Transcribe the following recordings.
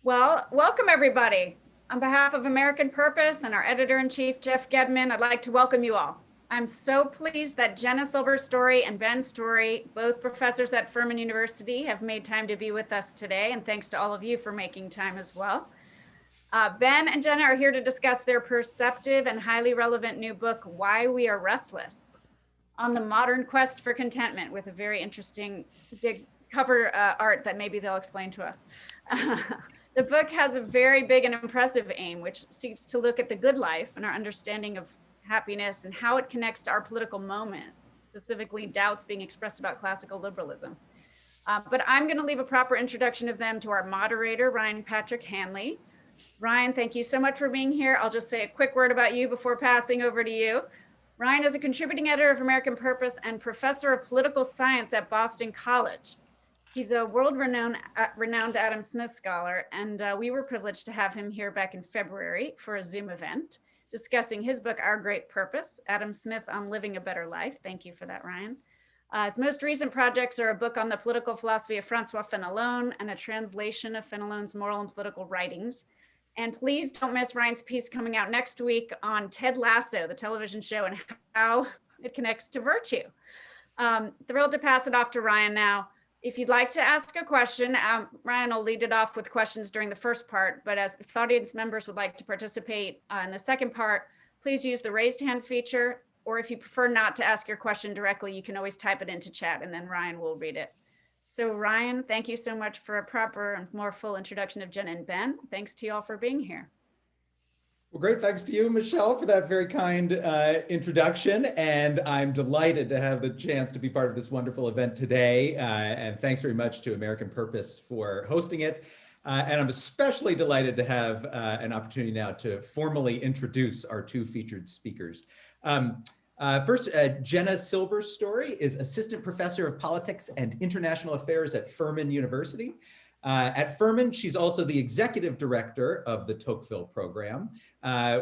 Well, welcome everybody. On behalf of American Purpose and our editor-in-chief, Jeff Gedman, I'd like to welcome you all. I'm so pleased that Jenna Silber Storey and Ben Storey, both professors at Furman University, have made time to be with us today, and thanks to all of you for making time as well. Ben and Jenna are here to discuss their perceptive and highly relevant new book, Why We Are Restless, on the modern quest for contentment, with a very interesting cover art that maybe they'll explain to us. The book has a very big and impressive aim, which seeks to look at the good life and our understanding of happiness and how it connects to our political moment, specifically doubts being expressed about classical liberalism. But I'm going to leave a proper introduction of them to our moderator, Ryan Patrick Hanley. Ryan, thank you so much for being here. I'll just say a quick word about you before passing over to you. Ryan is a contributing editor of American Purpose and professor of political science at Boston College. He's a world-renowned Adam Smith scholar, and we were privileged to have him here back in February for a Zoom event discussing his book, Our Great Purpose, Adam Smith on Living a Better Life. Thank you for that, Ryan. His most recent projects are a book on the political philosophy of Francois Fenelon and a translation of Fenelon's moral and political writings. And please don't miss Ryan's piece coming out next week on Ted Lasso, the television show, and how it connects to virtue. Thrilled to pass it off to Ryan now. If you'd like to ask a question, Ryan will lead it off with questions during the first part, but if audience members would like to participate in the second part, please use the raised hand feature, or if you prefer not to ask your question directly, you can always type it into chat and then Ryan will read it. So Ryan, thank you so much for a proper and more full introduction of Jenna and Ben. Thanks to you all for being here. Well, great. Thanks to you, Michelle, for that very kind introduction. And I'm delighted to have the chance to be part of this wonderful event today. And thanks very much to American Purpose for hosting it. And I'm especially delighted to have an opportunity now to formally introduce our two featured speakers. First, Jenna Silber Storey is Assistant Professor of Politics and International Affairs at Furman University. At Furman, she's also the executive director of the Tocqueville Program,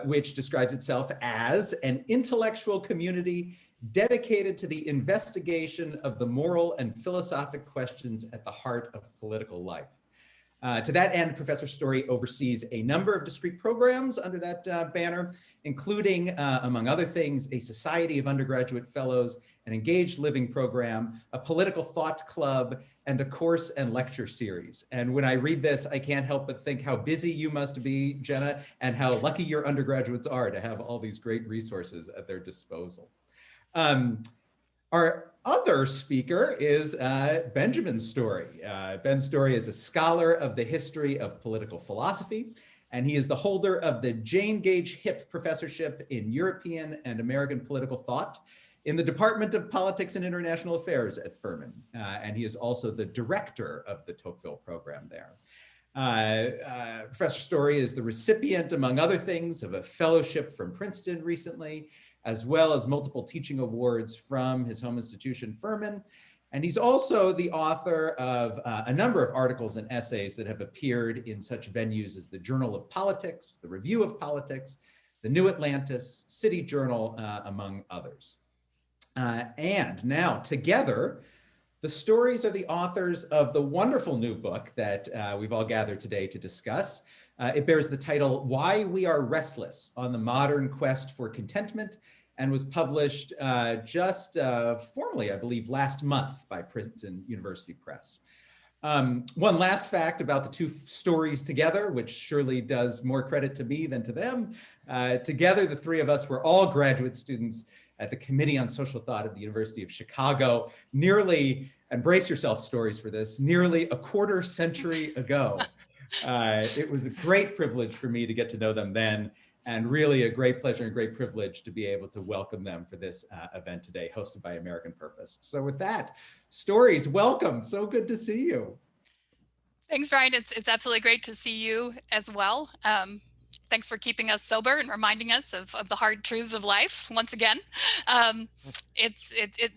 which describes itself as an intellectual community dedicated to the investigation of the moral and philosophic questions at the heart of political life. To that end, Professor Storey oversees a number of discrete programs under that banner, including, among other things, a Society of Undergraduate Fellows, an Engaged Living Program, a Political Thought Club, and a course and lecture series. And when I read this, I can't help but think how busy you must be, Jenna, and how lucky your undergraduates are to have all these great resources at their disposal. Our other speaker is Benjamin Storey. Ben Storey is a scholar of the history of political philosophy, and he is the holder of the Jane Gage Hipp Professorship in European and American Political Thought in the Department of Politics and International Affairs at Furman. And he is also the director of the Tocqueville Program there. Professor Storey is the recipient, among other things, of a fellowship from Princeton recently, as well as multiple teaching awards from his home institution, Furman. And he's also the author of a number of articles and essays that have appeared in such venues as the Journal of Politics, the Review of Politics, the New Atlantis, City Journal, among others. And now, together, the Storeys are the authors of the wonderful new book that we've all gathered today to discuss. It bears the title, Why We Are Restless, on the Modern Quest for Contentment, and was published just formally, I believe, last month by Princeton University Press. One last fact about the two stories together, which surely does more credit to me than to them. Together, the three of us were all graduate students at the Committee on Social Thought at the University of Chicago, nearly, and brace yourself stories for this, nearly a quarter century ago. It was a great privilege for me to get to know them then, and really a great pleasure and great privilege to be able to welcome them for this event today, hosted by American Purpose. So with that, Storeys, welcome. So good to see you. Thanks, Ryan. It's absolutely great to see you as well. Thanks for keeping us sober and reminding us of the hard truths of life once again.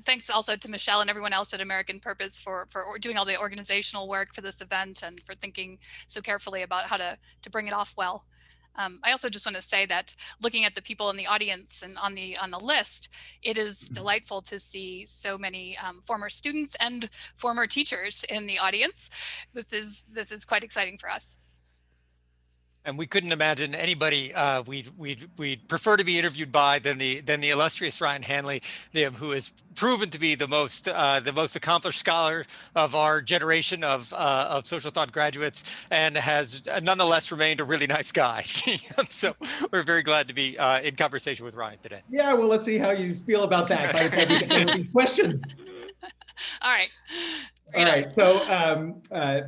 Thanks also to Michelle and everyone else at American Purpose for doing all the organizational work for this event and for thinking so carefully about how to bring it off well. I also just want to say that looking at the people in the audience and on the list, it is delightful to see so many former students and former teachers in the audience. This is quite exciting for us. And we couldn't imagine anybody we'd prefer to be interviewed by than the illustrious Ryan Hanley, who has proven to be the most accomplished scholar of our generation of social thought graduates, and has nonetheless remained a really nice guy. So we're very glad to be in conversation with Ryan today. Yeah, well, let's see how you feel about that by the time we get to these questions. All right. All right, so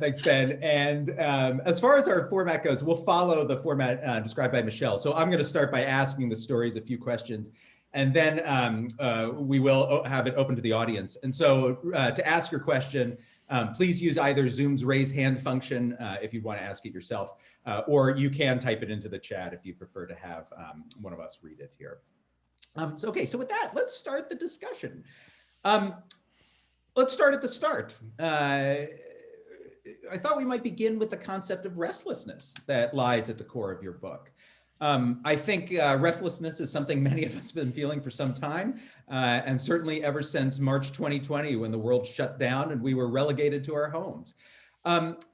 thanks, Ben. And as far as our format goes, we'll follow the format described by Michelle. So I'm going to start by asking the stories a few questions, and then we will have it open to the audience. And so to ask your question, please use either Zoom's raise hand function if you want to ask it yourself, or you can type it into the chat if you prefer to have one of us read it here. Okay, so with that, let's start the discussion. Let's start at the start. I thought we might begin with the concept of restlessness that lies at the core of your book. I think restlessness is something many of us have been feeling for some time, and certainly ever since March 2020, when the world shut down and we were relegated to our homes. But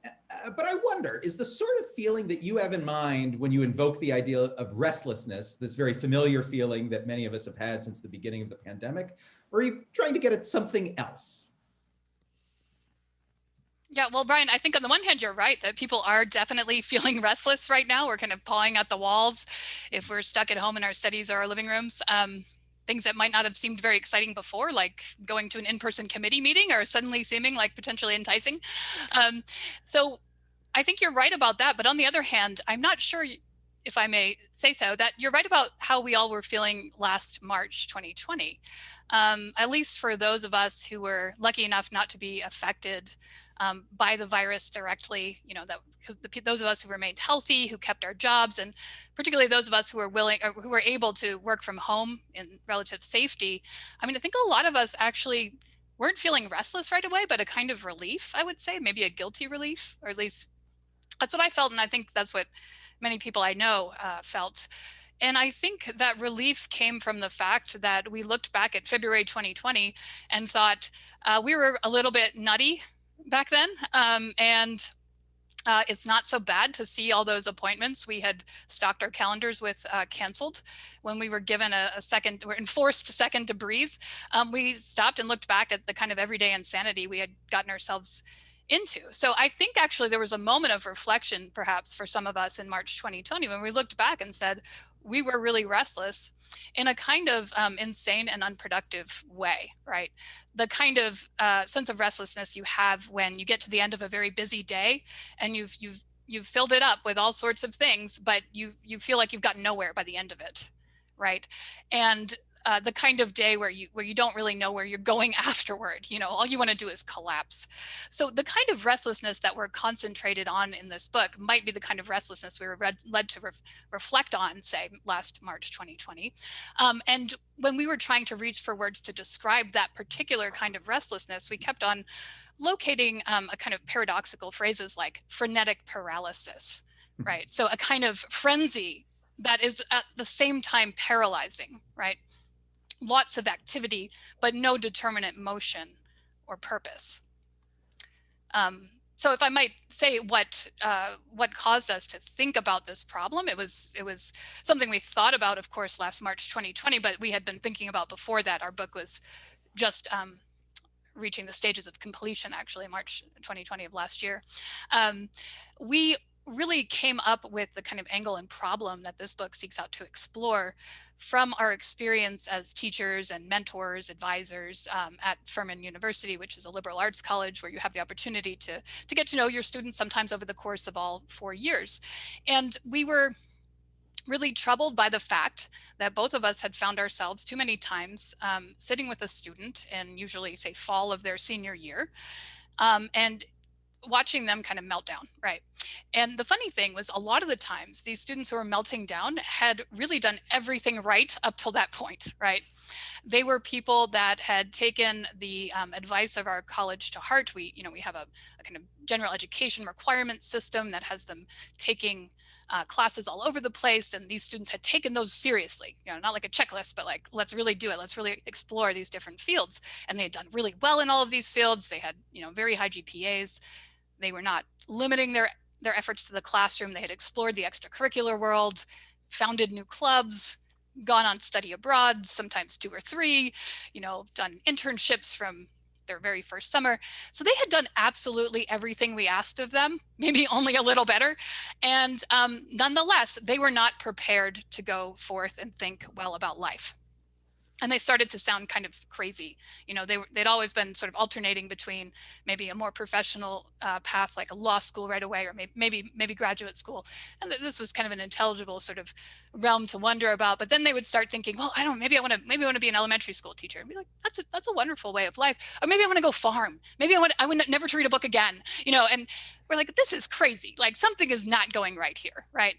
I wonder, is the sort of feeling that you have in mind when you invoke the idea of restlessness, this very familiar feeling that many of us have had since the beginning of the pandemic, or are you trying to get at something else? Yeah, well, Brian, I think on the one hand, you're right that people are definitely feeling restless right now. We're kind of pawing at the walls if we're stuck at home in our studies or our living rooms. Things that might not have seemed very exciting before, like going to an in-person committee meeting, are suddenly seeming like potentially enticing. So I think you're right about that. But on the other hand, I'm not sure, if I may say so, that you're right about how we all were feeling last March 2020. At least for those of us who were lucky enough not to be affected by the virus directly, those of us who remained healthy, who kept our jobs, and particularly those of us who were who were able to work from home in relative safety. I mean, I think a lot of us actually weren't feeling restless right away, but a kind of relief, I would say, maybe a guilty relief, or at least that's what I felt. And I think that's what many people I know felt. And I think that relief came from the fact that we looked back at February 2020 and thought we were a little bit nutty back then. And it's not so bad to see all those appointments we had stocked our calendars with canceled when we were given we're enforced a second to breathe. We stopped and looked back at the kind of everyday insanity we had gotten ourselves into. So I think actually there was a moment of reflection, perhaps for some of us in March 2020, when we looked back and said, we were really restless in a kind of insane and unproductive way, right? The kind of sense of restlessness you have when you get to the end of a very busy day and you've filled it up with all sorts of things, but you feel like you've gotten nowhere by the end of it, right? And the kind of day where you don't really know where you're going afterward. All you want to do is collapse. So the kind of restlessness that we're concentrated on in this book might be the kind of restlessness we were led to reflect on, say, last March 2020. And when we were trying to reach for words to describe that particular kind of restlessness, we kept on locating a kind of paradoxical phrases like frenetic paralysis, right? So a kind of frenzy that is at the same time paralyzing, right? Lots of activity, but no determinate motion or purpose. So if I might say what caused us to think about this problem, it was something we thought about, of course, last March 2020, but we had been thinking about before that. Our book was just reaching the stages of completion, actually, in March 2020 of last year. We really came up with the kind of angle and problem that this book seeks out to explore from our experience as teachers and mentors, advisors at Furman University, which is a liberal arts college where you have the opportunity to get to know your students sometimes over the course of all 4 years. And we were really troubled by the fact that both of us had found ourselves too many times sitting with a student in usually, say, fall of their senior year, and watching them kind of melt down, right? And the funny thing was, a lot of the times these students who were melting down had really done everything right up till that point, right? They were people that had taken the advice of our college to heart. We have a kind of general education requirement system that has them taking classes all over the place, and these students had taken those seriously, not like a checklist, but like, let's really do it. Let's really explore these different fields. And they had done really well in all of these fields. They had, very high GPAs. They were not limiting their their efforts to the classroom. They had explored the extracurricular world, founded new clubs, gone on study abroad, sometimes 2 or 3, done internships from their very first summer. So they had done absolutely everything we asked of them, maybe only a little better. And nonetheless, they were not prepared to go forth and think well about life. And they started to sound kind of crazy. They'd always been sort of alternating between maybe a more professional path, like a law school right away, or maybe graduate school. And this was kind of an intelligible sort of realm to wonder about. But then they would start thinking, well, I don't know, maybe I want to be an elementary school teacher. And be like, that's a wonderful way of life. Or maybe I want to go farm. Maybe I would never to read a book again. And we're like, this is crazy. Like something is not going right here, right?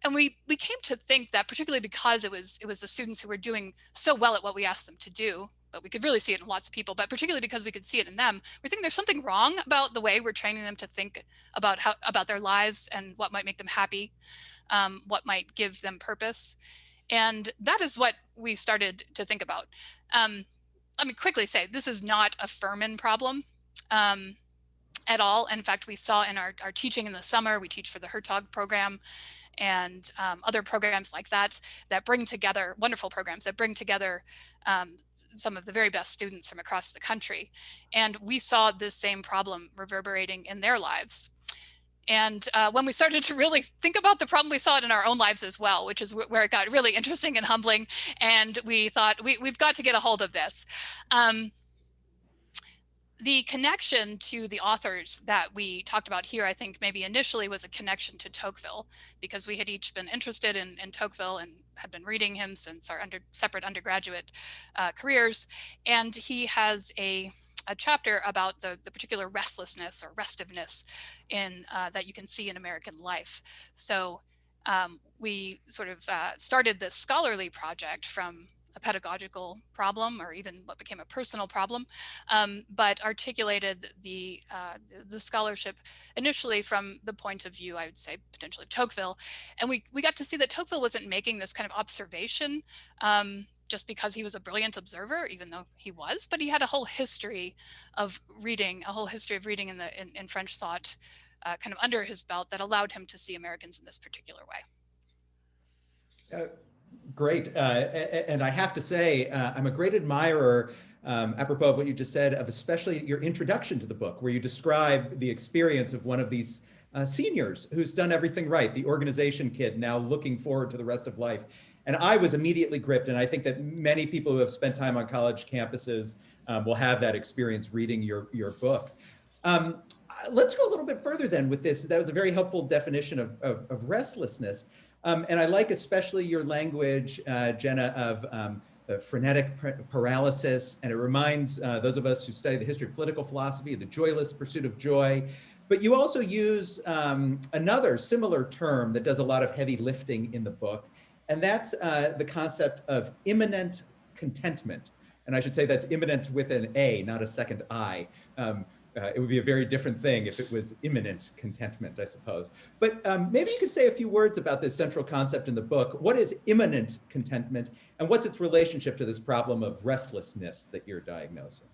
And we came to think that, particularly because it was the students who were doing so well at what we asked them to do, but we could really see it in lots of people, but particularly because we could see it in them, we think there's something wrong about the way we're training them to think about their lives and what might make them happy, what might give them purpose. And that is what we started to think about. Let me quickly say, this is not a Furman problem at all. In fact, we saw in our teaching in the summer, we teach for the Hertog program, and other programs like that bring together, wonderful programs that bring together some of the very best students from across the country. And we saw this same problem reverberating in their lives. And when we started to really think about the problem, we saw it in our own lives as well, which is where it got really interesting and humbling. And we thought, we've got to get a hold of this. The connection to the authors that we talked about here, I think maybe initially was a connection to Tocqueville, because we had each been interested in Tocqueville and had been reading him since our separate undergraduate careers. And he has a chapter about the particular restlessness or restiveness that you can see in American life. So we sort of started this scholarly project from a pedagogical problem, or even what became a personal problem, but articulated the scholarship initially from the point of view, I would say, potentially of Tocqueville. And we got to see that Tocqueville wasn't making this kind of observation just because he was a brilliant observer, even though he was, but he had a whole history of reading, in French thought kind of under his belt that allowed him to see Americans in this particular way. Great. And I have to say, I'm a great admirer, apropos of what you just said, of especially your introduction to the book, where you describe the experience of one of these seniors who's done everything right, the organization kid now looking forward to the rest of life. And I was immediately gripped, and I think that many people who have spent time on college campuses will have that experience reading your book. Let's go a little bit further then with this. That was a very helpful definition of restlessness. And I like especially your language, Jenna, of frenetic paralysis. And it reminds those of us who study the history of political philosophy, the joyless pursuit of joy. But you also use another similar term that does a lot of heavy lifting in the book. And that's the concept of imminent contentment. And I should say that's imminent with an A, not a second I. It would be a very different thing if it was imminent contentment, I suppose. But maybe you could say a few words about this central concept in the book. What is imminent contentment, and what's its relationship to this problem of restlessness that you're diagnosing?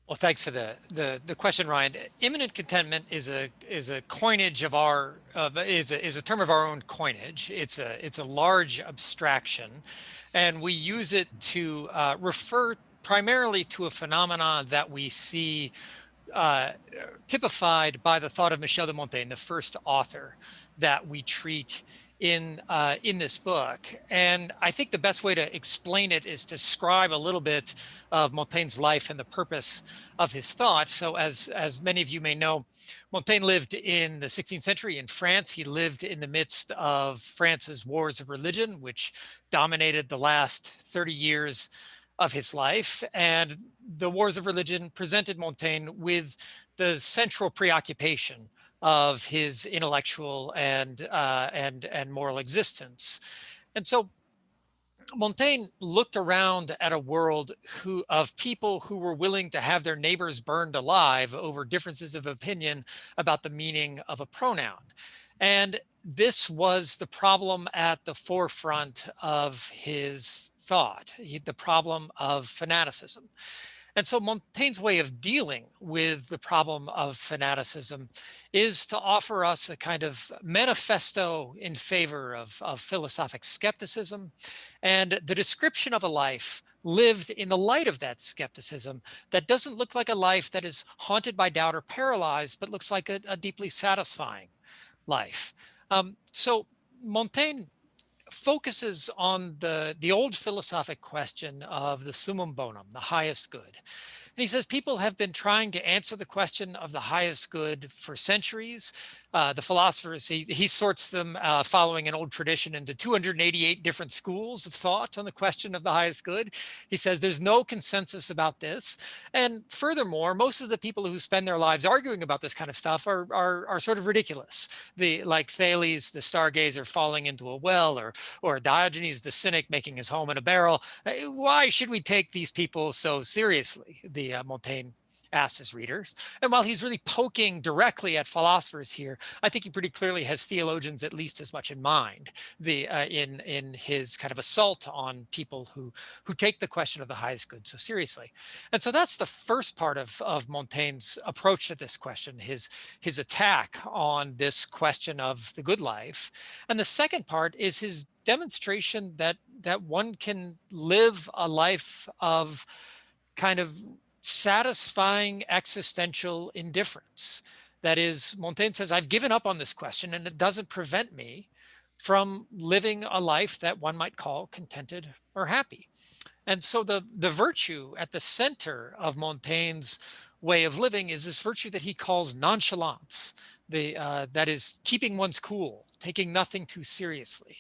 Well, thanks for the question, Ryan. Imminent contentment is a coinage of is a term of our own coinage. It's a large abstraction, and we use it to refer primarily to a phenomenon that we see typified by the thought of Michel de Montaigne, the first author that we treat in this book. And I think the best way to explain it is to describe a little bit of Montaigne's life and the purpose of his thought. So as many of you may know, Montaigne lived in the 16th century in France. He lived in the midst of France's wars of religion, which dominated the last 30 years of his life. And the wars of religion presented Montaigne with the central preoccupation of his intellectual and moral existence. And so Montaigne looked around at a world of people who were willing to have their neighbors burned alive over differences of opinion about the meaning of a pronoun. And this was the problem at the forefront of his thought, the problem of fanaticism. And so Montaigne's way of dealing with the problem of fanaticism is to offer us a kind of manifesto in favor of philosophic skepticism and the description of a life lived in the light of that skepticism that doesn't look like a life that is haunted by doubt or paralyzed, but looks like a deeply satisfying life. So Montaigne focuses on the old philosophic question of the summum bonum, the highest good. And he says people have been trying to answer the question of the highest good for centuries. The philosophers, he sorts them following an old tradition into 288 different schools of thought on the question of the highest good. He says there's no consensus about this. And furthermore, most of the people who spend their lives arguing about this kind of stuff are sort of ridiculous. Like Thales, the stargazer falling into a well, or Diogenes the cynic making his home in a barrel. Why should we take these people so seriously? Montaigne asks his readers. And while he's really poking directly at philosophers here, I think he pretty clearly has theologians at least as much in mind in his kind of assault on people who take the question of the highest good so seriously. And so that's the first part of Montaigne's approach to this question, his attack on this question of the good life. And the second part is his demonstration that one can live a life of kind of satisfying existential indifference. That is, Montaigne says, I've given up on this question and it doesn't prevent me from living a life that one might call contented or happy. And so the virtue at the center of Montaigne's way of living is this virtue that he calls nonchalance, that is keeping one's cool, taking nothing too seriously.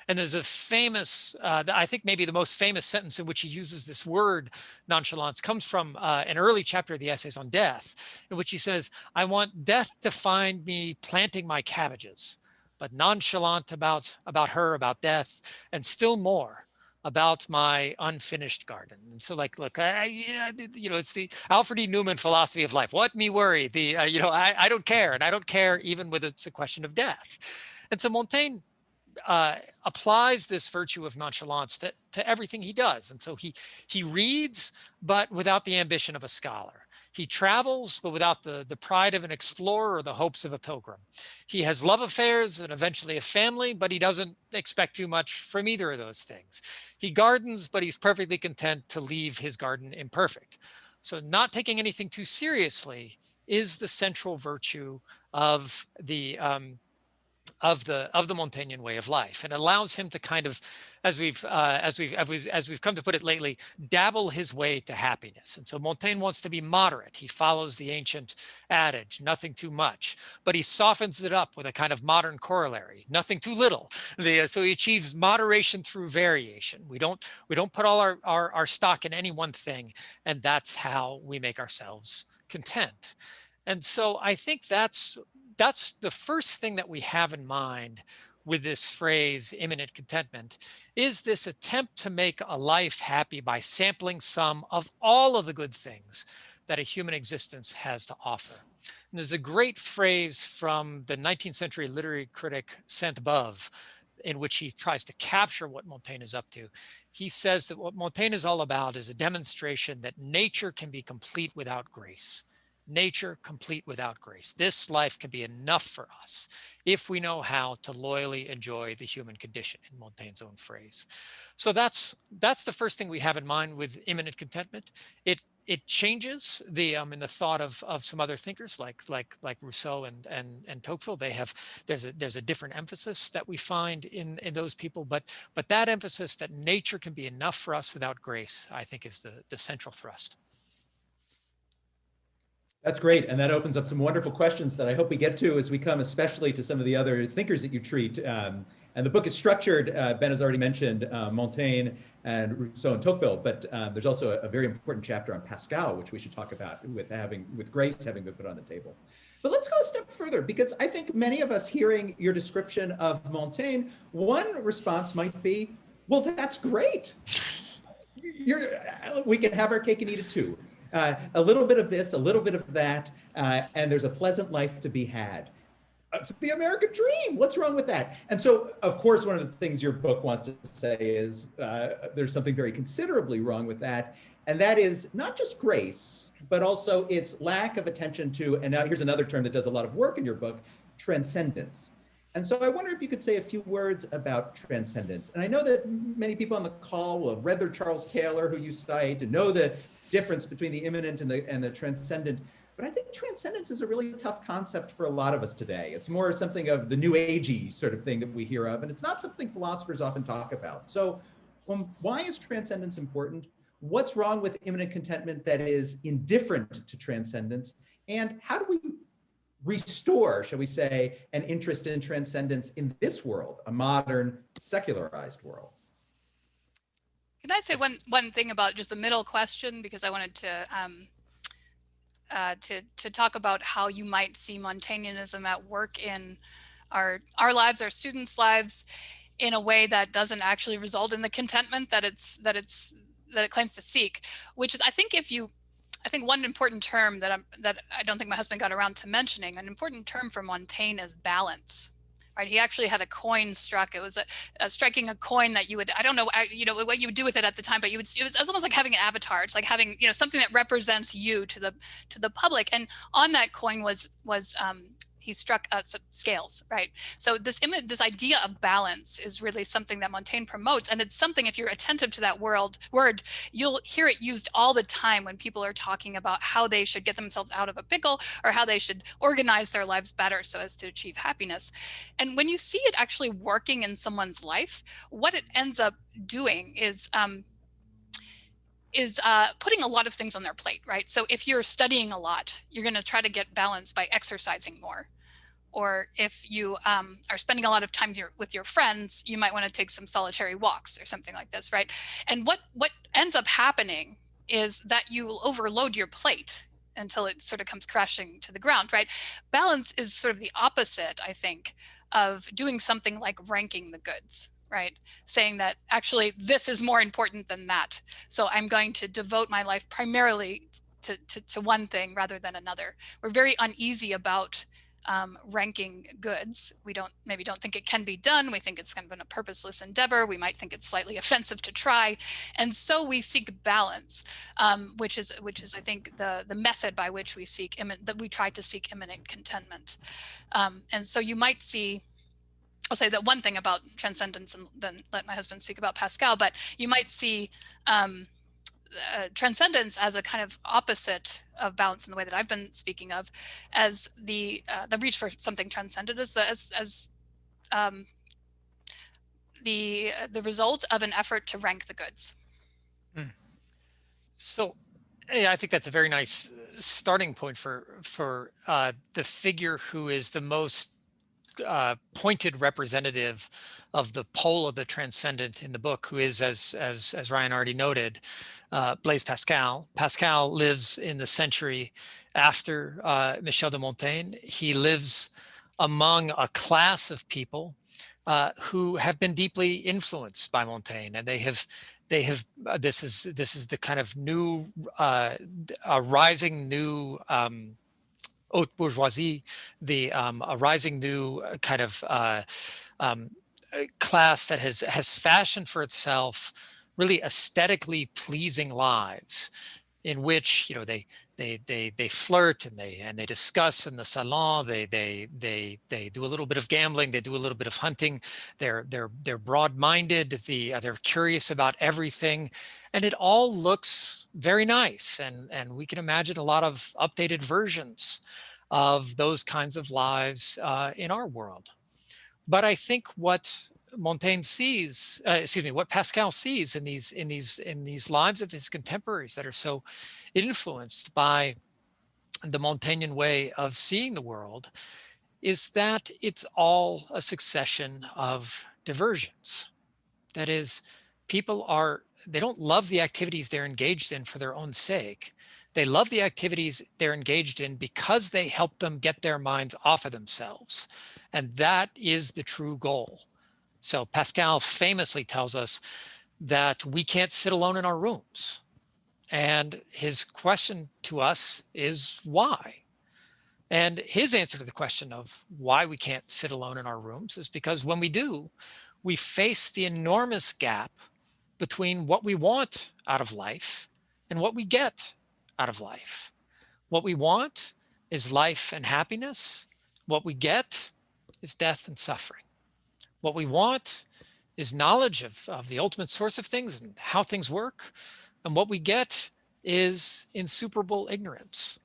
And there's a famous, I think maybe the most famous sentence in which he uses this word nonchalance comes from an early chapter of the Essays on Death, in which he says, I want death to find me planting my cabbages, but nonchalant about her, about death, and still more about my unfinished garden. And so like, look, it's the Alfred E. Newman philosophy of life. What me worry? I don't care. And I don't care even when it's a question of death. And so Montaigne applies this virtue of nonchalance to everything he does. And so he reads, but without the ambition of a scholar. He travels, but without the pride of an explorer or the hopes of a pilgrim. He has love affairs and eventually a family, but he doesn't expect too much from either of those things. He gardens, but he's perfectly content to leave his garden imperfect. So not taking anything too seriously is the central virtue of the Montaigne way of life, and allows him to kind of, as we've come to put it lately, dabble his way to happiness. And so Montaigne wants to be moderate. He follows the ancient adage, nothing too much, but he softens it up with a kind of modern corollary, nothing too little. So he achieves moderation through variation. We don't put all our stock in any one thing, and that's how we make ourselves content. And so I think that's the first thing that we have in mind with this phrase, imminent contentment, is this attempt to make a life happy by sampling some of all of the good things that a human existence has to offer. And there's a great phrase from the 19th century literary critic Sainte-Beuve, in which he tries to capture what Montaigne is up to. He says that what Montaigne is all about is a demonstration that nature can be complete without grace. Nature complete without grace. This life can be enough for us if we know how to loyally enjoy the human condition, in Montaigne's own phrase. So that's the first thing we have in mind with imminent contentment. It changes in the thought of some other thinkers like Rousseau and Tocqueville. There's a different emphasis that we find in those people, but that emphasis that nature can be enough for us without grace, I think, is the central thrust. That's great. And that opens up some wonderful questions that I hope we get to as we come, especially to some of the other thinkers that you treat. And the book is structured, Ben has already mentioned Montaigne and Rousseau and Tocqueville, but there's also a very important chapter on Pascal, which we should talk about with grace having been put on the table. But let's go a step further, because I think many of us hearing your description of Montaigne, one response might be, well, that's great. We can have our cake and eat it too. A little bit of this, a little bit of that, and there's a pleasant life to be had. It's the American dream. What's wrong with that? And so, of course, one of the things your book wants to say is there's something very considerably wrong with that. And that is not just grace, but also its lack of attention to, and now here's another term that does a lot of work in your book, transcendence. And so I wonder if you could say a few words about transcendence. And I know that many people on the call will have read their Charles Taylor, who you cite, and know the difference between the imminent and the transcendent. But I think transcendence is a really tough concept for a lot of us today. It's more something of the new agey sort of thing that we hear of, and it's not something philosophers often talk about. So why is transcendence important? What's wrong with imminent contentment that is indifferent to transcendence? And how do we restore, shall we say, an interest in transcendence in this world, a modern, secularized world? Can I say one thing about just the middle question, because I wanted to talk about how you might see Montaigneanism at work in our lives, our students' lives, in a way that doesn't actually result in the contentment that it claims to seek. Which is, I think one important term that I don't think my husband got around to mentioning, an important term for Montaigne is balance. Right? He actually had a coin struck. It was striking a coin that you would, I don't know, what you would do with it at the time, but it was almost like having an avatar. It's like having, something that represents you to the public. And on that coin was he struck scales, right? So this idea of balance is really something that Montaigne promotes, and it's something, if you're attentive to that word, you'll hear it used all the time when people are talking about how they should get themselves out of a pickle, or how they should organize their lives better so as to achieve happiness. And when you see it actually working in someone's life, what it ends up doing is putting a lot of things on their plate, right? So if you're studying a lot, you're going to try to get balance by exercising more. Or if you are spending a lot of time with your friends, you might want to take some solitary walks or something like this, right? And what ends up happening is that you will overload your plate until it sort of comes crashing to the ground, right? Balance is sort of the opposite, I think, of doing something like ranking the goods, right? Saying that actually this is more important than that. So I'm going to devote my life primarily to one thing rather than another. We're very uneasy about ranking goods. We maybe don't think it can be done. We think it's kind of a purposeless endeavor. We might think it's slightly offensive to try. And so we seek balance, which is I think the method by which we try to seek imminent contentment. And so you might see, I'll say that one thing about transcendence and then let my husband speak about Pascal, but you might see transcendence as a kind of opposite of balance in the way that I've been speaking of, as the reach for something transcendent as the result of an effort to rank the goods. So yeah, I think that's a very nice starting point for the figure who is the most pointed representative of the pole of the transcendent in the book, who is, as Ryan already noted, Blaise Pascal. Pascal lives in the century after Michel de Montaigne. He lives among a class of people who have been deeply influenced by Montaigne, and they have this is the kind of new rising new haute bourgeoisie, a rising new kind of class that has fashioned for itself really aesthetically pleasing lives, in which they flirt and they discuss in the salon. They do a little bit of gambling. They do a little bit of hunting. They're broad-minded. They're curious about everything, and it all looks very nice. And we can imagine a lot of updated versions of those kinds of lives in our world. But I think what Montaigne sees, what Pascal sees in these lives of his contemporaries that are so influenced by the Montaignean way of seeing the world, is that it's all a succession of diversions. That is, they don't love the activities they're engaged in for their own sake. They love the activities they're engaged in because they help them get their minds off of themselves. And that is the true goal. So Pascal famously tells us that we can't sit alone in our rooms. And his question to us is why? And his answer to the question of why we can't sit alone in our rooms is because when we do, we face the enormous gap between what we want out of life and what we get out of life. What we want is life and happiness. What we get is death and suffering. What we want is knowledge of the ultimate source of things and how things work. And what we get is insuperable ignorance.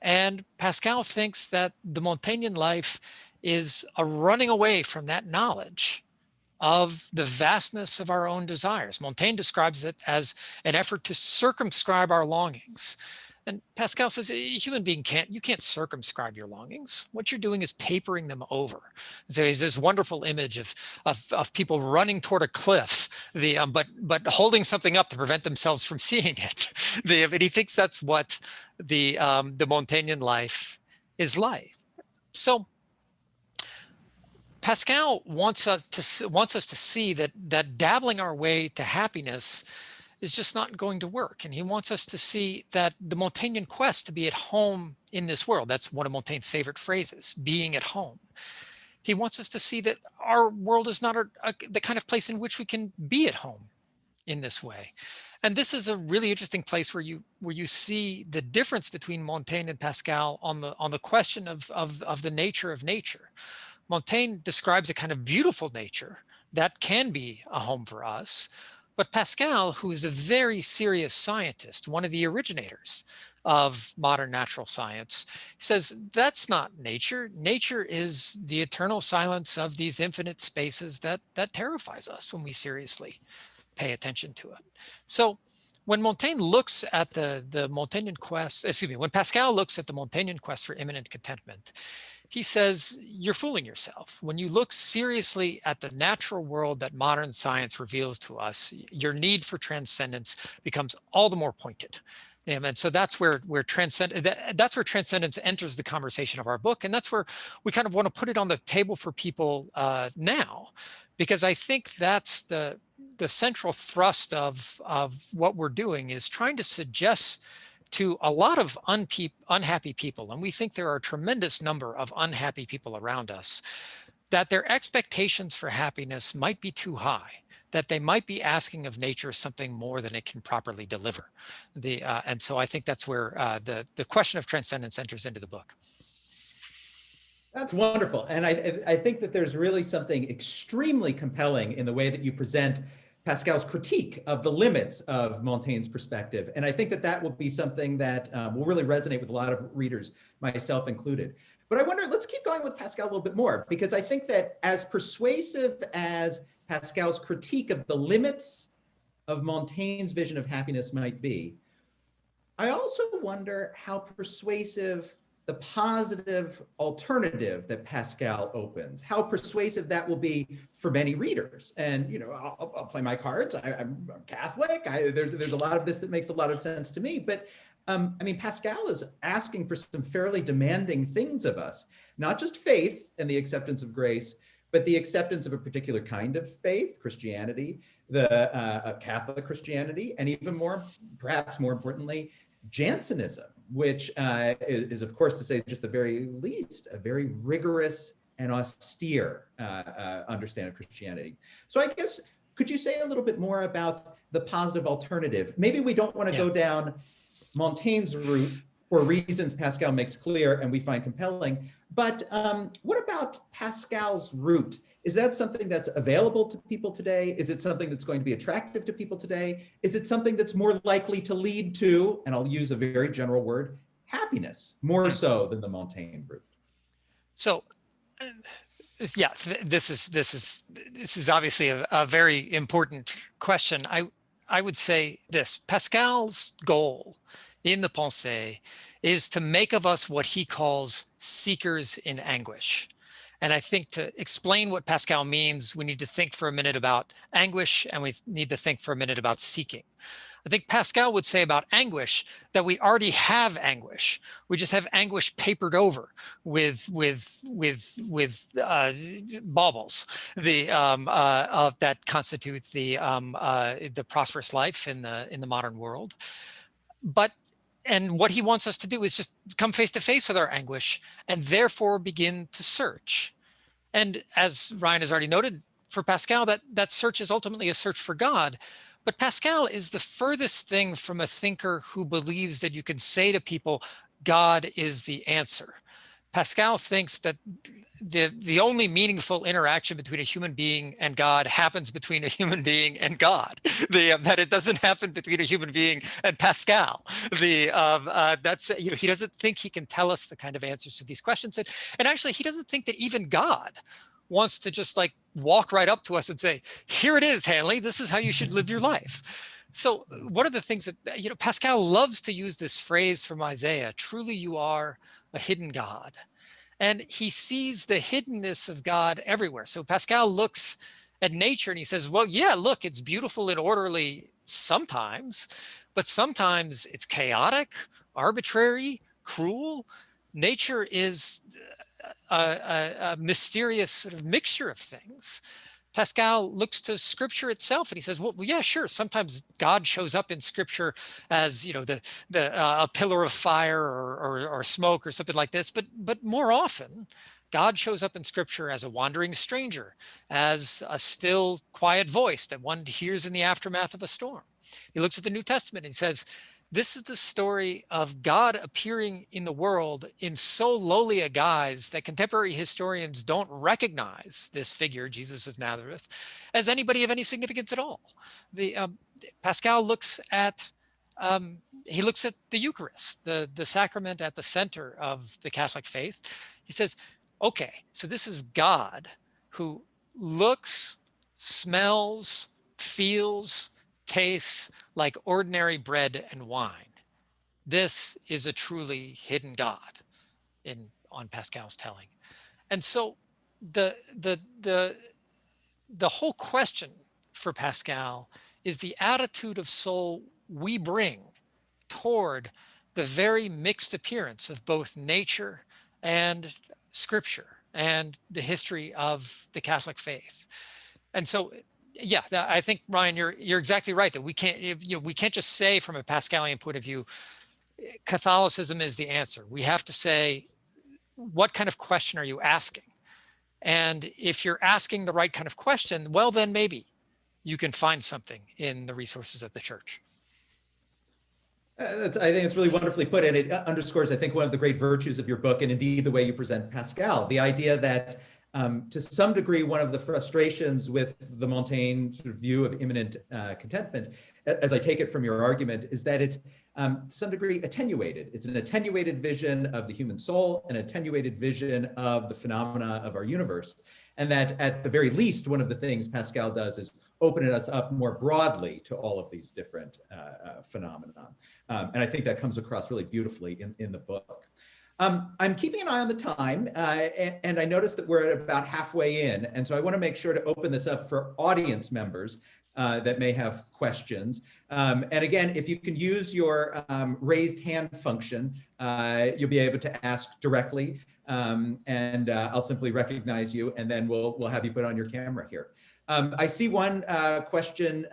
And Pascal thinks that the Montaignian life is a running away from that knowledge of the vastness of our own desires. Montaigne describes it as an effort to circumscribe our longings. And Pascal says, a human being you can't circumscribe your longings. What you're doing is papering them over. So there's this wonderful image of people running toward a cliff, but holding something up to prevent themselves from seeing it. And he thinks that's what the Montaignian life is like. So Pascal wants us to see that dabbling our way to happiness is just not going to work. And he wants us to see that the Montaignian quest to be at home in this world, that's one of Montaigne's favorite phrases, being at home. He wants us to see that our world is not the kind of place in which we can be at home in this way. And this is a really interesting place where you see the difference between Montaigne and Pascal on the question of the nature of nature. Montaigne describes a kind of beautiful nature that can be a home for us. But Pascal, who is a very serious scientist, one of the originators of modern natural science, says that's not nature. Nature is the eternal silence of these infinite spaces that terrifies us when we seriously pay attention to it. So when Montaigne looks at the Montaignian quest, when Pascal looks at the Montaignian quest for imminent contentment, he says, you're fooling yourself. When you look seriously at the natural world that modern science reveals to us, your need for transcendence becomes all the more pointed. And so that's where transcendence enters the conversation of our book. And that's where we kind of want to put it on the table for people now, because I think that's the central thrust of what we're doing, is trying to suggest to a lot of unhappy people, and we think there are a tremendous number of unhappy people around us, that their expectations for happiness might be too high, that they might be asking of nature something more than it can properly deliver. And so I think that's where the question of transcendence enters into the book. That's wonderful. And I think that there's really something extremely compelling in the way that you present Pascal's critique of the limits of Montaigne's perspective. And I think that will be something that will really resonate with a lot of readers, myself included. But I wonder, let's keep going with Pascal a little bit more, because I think that as persuasive as Pascal's critique of the limits of Montaigne's vision of happiness might be, I also wonder how persuasive the positive alternative that Pascal opens, how persuasive that will be for many readers. And I'll play my cards. I'm Catholic. There's a lot of this that makes a lot of sense to me. But Pascal is asking for some fairly demanding things of us, not just faith and the acceptance of grace, but the acceptance of a particular kind of faith, Christianity, the Catholic Christianity, and even perhaps more importantly, Jansenism, which is, of course, to say just the very least, a very rigorous and austere understanding of Christianity. So I guess, could you say a little bit more about the positive alternative? Maybe we don't want to go down Montaigne's route for reasons Pascal makes clear and we find compelling, but what about Pascal's route? Is that something that's available to people today? Is it something that's going to be attractive to people today? Is it something that's more likely to lead to, and I'll use a very general word, happiness, more so than the Montaigne route? So, this is obviously a very important question. I would say this: Pascal's goal in the Pensée is to make of us what he calls seekers in anguish. And I think to explain what Pascal means, we need to think for a minute about anguish, and we need to think for a minute about seeking. I think Pascal would say about anguish that we already have anguish. We just have anguish papered over with baubles that constitutes the prosperous life in the modern world. And what he wants us to do is just come face to face with our anguish and therefore begin to search. And as Ryan has already noted, for Pascal, that search is ultimately a search for God. But Pascal is the furthest thing from a thinker who believes that you can say to people, God is the answer. Pascal thinks that the only meaningful interaction between a human being and God happens between a human being and God. That it doesn't happen between a human being and Pascal. That's, you know, he doesn't think he can tell us the kind of answers to these questions, and actually he doesn't think that even God wants to just like walk right up to us and say, here it is, Hanley, this is how you should live your life. So one of the things that, you know, Pascal loves to use this phrase from Isaiah, truly you are a hidden God. And he sees the hiddenness of God everywhere. So Pascal looks at nature and he says, well, yeah, look, it's beautiful and orderly sometimes, but sometimes it's chaotic, arbitrary, cruel. Nature is a mysterious sort of mixture of things. Pascal looks to scripture itself and he says, well, yeah, sure. Sometimes God shows up in scripture as, you know, a pillar of fire or smoke or something like this. But more often, God shows up in scripture as a wandering stranger, as a still, quiet voice that one hears in the aftermath of a storm. He looks at the New Testament and he says, this is the story of God appearing in the world in so lowly a guise that contemporary historians don't recognize this figure, Jesus of Nazareth, as anybody of any significance at all. Pascal looks at the Eucharist, the sacrament at the center of the Catholic faith. He says, okay, so this is God who looks, smells, feels, tastes like ordinary bread and wine. This is a truly hidden God on Pascal's telling. And so the whole question for Pascal is the attitude of soul we bring toward the very mixed appearance of both nature and scripture and the history of the Catholic faith. And so, yeah, I think, Ryan, you're exactly right that we can't just say from a Pascalian point of view, Catholicism is the answer. We have to say, what kind of question are you asking? And if you're asking the right kind of question, well, then maybe you can find something in the resources of the church. I think it's really wonderfully put, and it underscores, I think, one of the great virtues of your book, and indeed the way you present Pascal, the idea that to some degree, one of the frustrations with the Montaigne sort of view of imminent contentment, as I take it from your argument, is that it's to some degree attenuated. It's an attenuated vision of the human soul, an attenuated vision of the phenomena of our universe. And that at the very least, one of the things Pascal does is open us up more broadly to all of these different phenomena. And I think that comes across really beautifully in the book. I'm keeping an eye on the time, and I noticed that we're at about halfway in. And so I want to make sure to open this up for audience members that may have questions. And again, if you can use your raised hand function, you'll be able to ask directly, and I'll simply recognize you, and then we'll have you put on your camera here. I see one question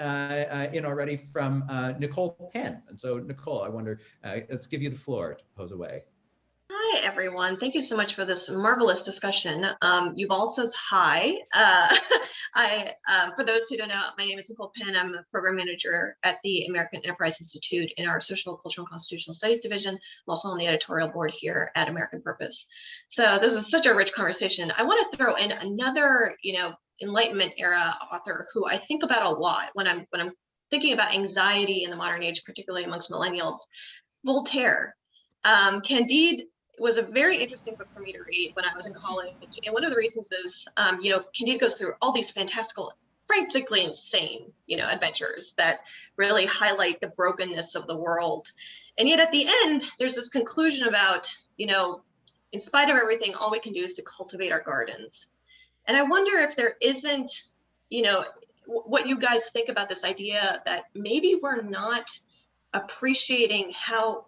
in already from Nicole Penn. And so Nicole, I wonder, let's give you the floor to pose away. Hi, everyone. Thank you so much for this marvelous discussion. You've also hi. For those who don't know, my name is Nicole Penn. I'm a program manager at the American Enterprise Institute in our Social, Cultural, and Constitutional Studies division. I'm also on the editorial board here at American Purpose. So this is such a rich conversation. I want to throw in another, Enlightenment era author who I think about a lot when I'm thinking about anxiety in the modern age, particularly amongst millennials. Voltaire. Candide was a very interesting book for me to read when I was in college. And one of the reasons is, Candide goes through all these fantastical, practically insane, adventures that really highlight the brokenness of the world. And yet at the end, there's this conclusion about, in spite of everything, all we can do is to cultivate our gardens. And I wonder if there isn't, what you guys think about this idea that maybe we're not appreciating how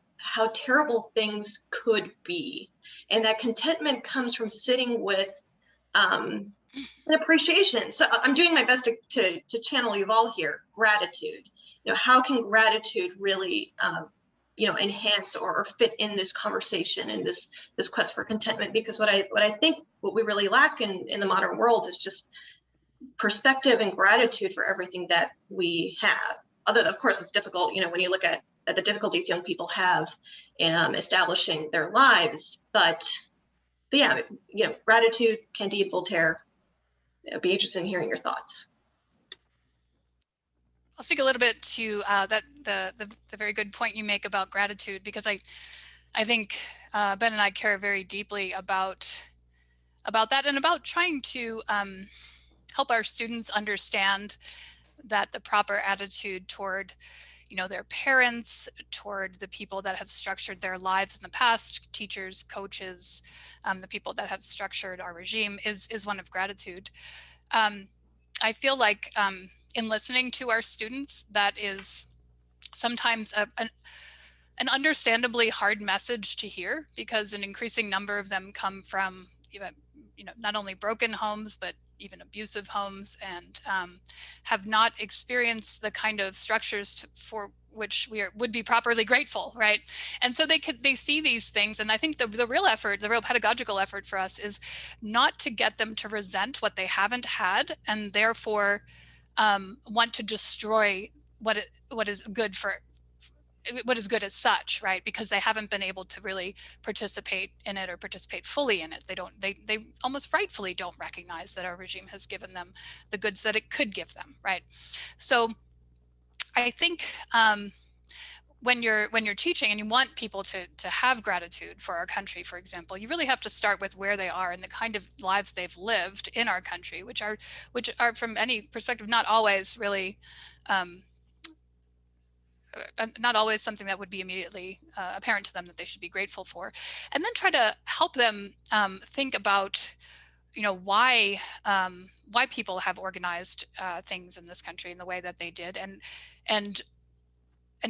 terrible things could be, and that contentment comes from sitting with an appreciation. So I'm doing my best to channel Yuval here. Gratitude. How can gratitude really enhance or fit in this conversation and this quest for contentment? Because what I think what we really lack in the modern world is just perspective and gratitude for everything that we have. although of course it's difficult, when you look at the difficulties young people have in establishing their lives, but yeah, gratitude, Candide, Voltaire. I'd be interested in hearing your thoughts. I'll speak a little bit to the very good point you make about gratitude, because I think Ben and I care very deeply about that, and about trying to help our students understand that the proper attitude toward their parents, toward the people that have structured their lives in the past, teachers, coaches, the people that have structured our regime, is one of gratitude. I feel like in listening to our students, that is sometimes an understandably hard message to hear, because an increasing number of them come from not only broken homes, but even abusive homes, and have not experienced the kind of structures for which would be properly grateful, right? And so they see these things, and I think the real pedagogical effort for us is not to get them to resent what they haven't had, and therefore want to destroy what is good as such, right? Because they haven't been able to really participate in it, or participate fully in it. They almost rightfully don't recognize that our regime has given them the goods that it could give them, right? So I think when you're teaching and you want people to have gratitude for our country, for example, you really have to start with where they are and the kind of lives they've lived in our country, which are from any perspective not always really not always something that would be immediately apparent to them that they should be grateful for. And then try to help them think about why people have organized things in this country in the way that they did, and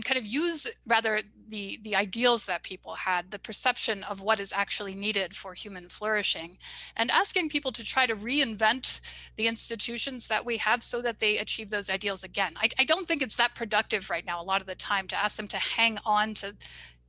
kind of use rather the ideals that people had, the perception of what is actually needed for human flourishing, and asking people to try to reinvent the institutions that we have so that they achieve those ideals again. I don't think it's that productive right now a lot of the time to ask them to hang on to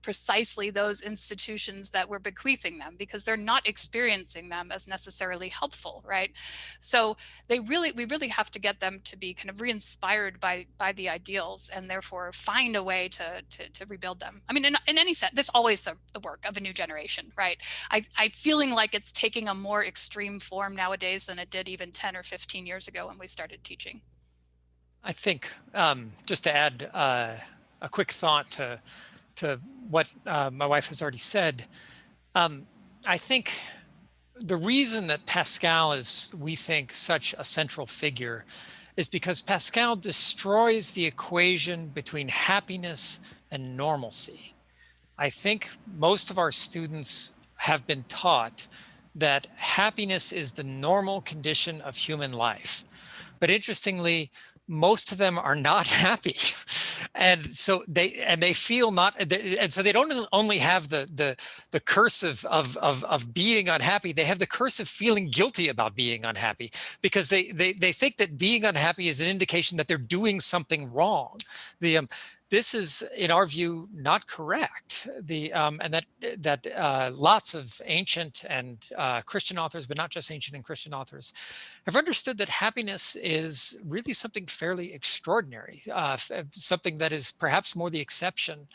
precisely those institutions that we're bequeathing them, because they're not experiencing them as necessarily helpful, right? So we really have to get them to be kind of re-inspired by the ideals, and therefore find a way to rebuild them. I mean, in any sense, that's always the work of a new generation, right? I feeling like it's taking a more extreme form nowadays than it did even 10 or 15 years ago when we started teaching. I think just to add a quick thought to what my wife has already said, I think the reason that Pascal is, we think, such a central figure is because Pascal destroys the equation between happiness and normalcy. I think most of our students have been taught that happiness is the normal condition of human life. But interestingly, most of them are not happy. And so they feel not, and so they don't only have the curse of being unhappy, they have the curse of feeling guilty about being unhappy, because they think that being unhappy is an indication that they're doing something wrong. This is, in our view, not correct. And that lots of ancient and Christian authors, but not just ancient and Christian authors, have understood that happiness is really something fairly extraordinary, something that is perhaps more the exception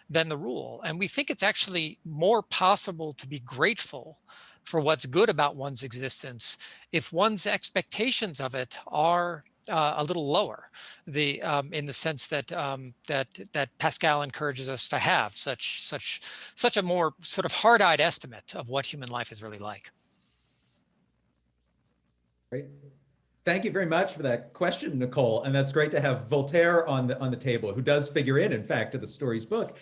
than the rule. And we think it's actually more possible to be grateful for what's good about one's existence if one's expectations of it are a little lower, in the sense that that Pascal encourages us to have such a more sort of hard-eyed estimate of what human life is really like. Great. Thank you very much for that question, Nicole. And that's great to have Voltaire on the table, who does figure in fact, to the Storey's book.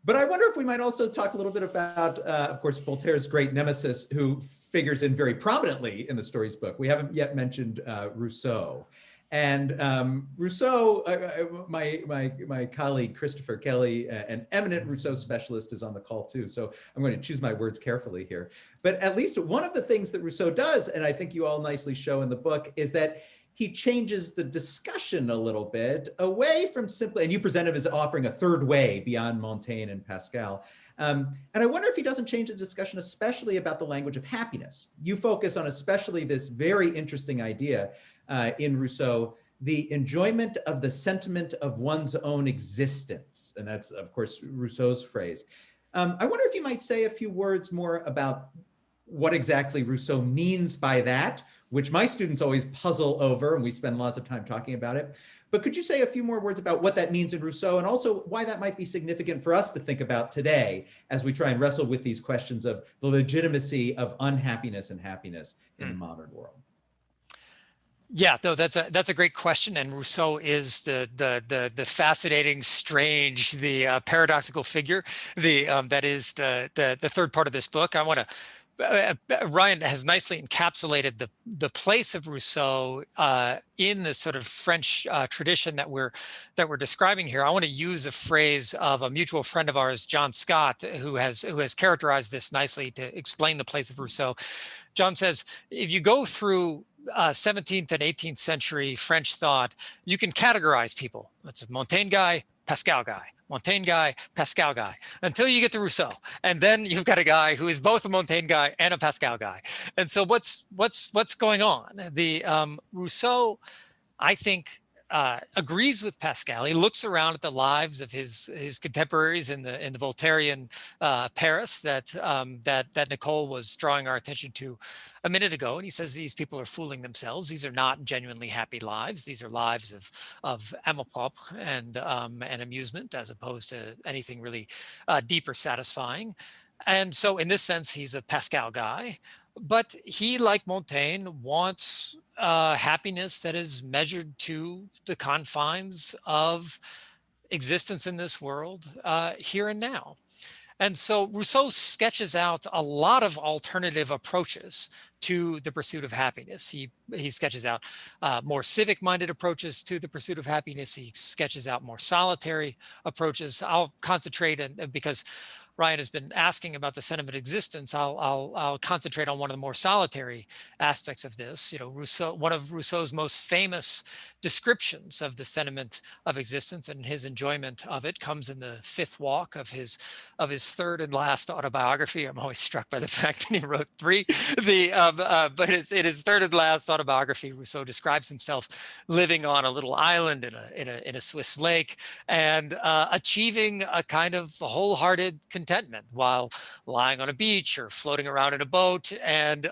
But I wonder if we might also talk a little bit about, of course, Voltaire's great nemesis, who figures in very prominently in the Storey's book. We haven't yet mentioned Rousseau. And Rousseau, my colleague, Christopher Kelly, an eminent Rousseau specialist, is on the call too. So I'm going to choose my words carefully here. But at least one of the things that Rousseau does, and I think you all nicely show in the book, is that he changes the discussion a little bit away from simply, and you present him as offering a third way beyond Montaigne and Pascal. And I wonder if he doesn't change the discussion, especially about the language of happiness. You focus on especially this very interesting idea in Rousseau the enjoyment of the sentiment of one's own existence. And that's, of course, Rousseau's phrase. I wonder if you might say a few words more about what exactly Rousseau means by that, which my students always puzzle over, and we spend lots of time talking about it. But could you say a few more words about what that means in Rousseau, and also why that might be significant for us to think about today as we try and wrestle with these questions of the legitimacy of unhappiness and happiness in the modern world? Yeah, no, that's a great question, and Rousseau is the fascinating, strange, the paradoxical figure. That is the third part of this book. I want to. Ryan has nicely encapsulated the place of Rousseau in the sort of French tradition that we're describing here. I want to use a phrase of a mutual friend of ours, John Scott, who has characterized this nicely to explain the place of Rousseau. John says, if you go through 17th and 18th century French thought, you can categorize people. That's a Montaigne guy, Pascal guy, Montaigne guy, Pascal guy, until you get to Rousseau. And then you've got a guy who is both a Montaigne guy and a Pascal guy. And so what's going on? Rousseau, I think, agrees with Pascal. He looks around at the lives of his contemporaries in the Voltairean Paris that Nicole was drawing our attention to a minute ago, and he says these people are fooling themselves. These are not genuinely happy lives. These are lives of amour-propre and amusement, as opposed to anything really deep or satisfying. And so, in this sense, he's a Pascal guy. But he, like Montaigne, wants happiness that is measured to the confines of existence in this world, here and now. And so Rousseau sketches out a lot of alternative approaches to the pursuit of happiness. He sketches out more civic-minded approaches to the pursuit of happiness. He sketches out more solitary approaches. I'll concentrate, because Ryan has been asking about the sentiment of existence, I'll concentrate on one of the more solitary aspects of this. You know, Rousseau, one of Rousseau's most famous descriptions of the sentiment of existence and his enjoyment of it comes in the fifth walk of his third and last autobiography. I'm always struck by the fact that he wrote three. But in his third and last autobiography, Rousseau describes himself living on a little island in a Swiss lake and achieving a kind of wholehearted contentment while lying on a beach or floating around in a boat and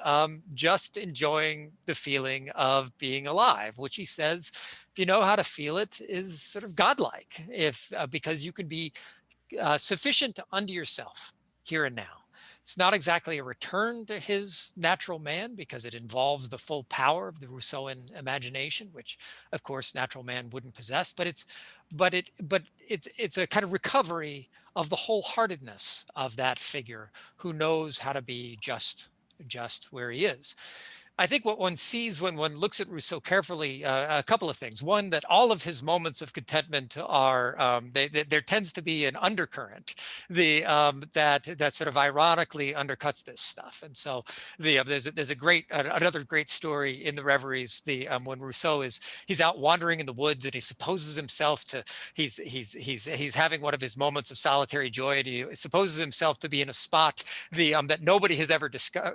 just enjoying the feeling of being alive, which he says, if you know how to feel it, is sort of godlike, because you can be sufficient unto yourself here and now. It's not exactly a return to his natural man, because it involves the full power of the Rousseauan imagination, which of course natural man wouldn't possess, but it's a kind of recovery of the wholeheartedness of that figure who knows how to be just where he is. I think what one sees when one looks at Rousseau carefully, a couple of things. One, that all of his moments of contentment are, there tends to be an undercurrent that sort of ironically undercuts this stuff. And so there's another great story in the Reveries, when Rousseau he's out wandering in the woods and he supposes himself to, he's having one of his moments of solitary joy, and he supposes himself to be in a spot that nobody has ever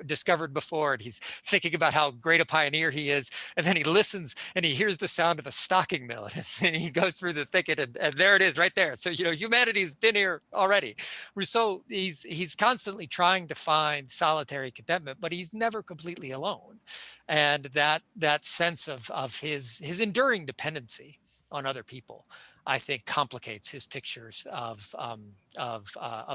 discovered before, and he's thinking about how great a pioneer he is, and then he listens and he hears the sound of a stocking mill, and he goes through the thicket, and there it is right there. So, you know, humanity's been here already. Rousseau, he's constantly trying to find solitary contentment, but he's never completely alone, and that sense of his enduring dependency on other people, I think, complicates his pictures of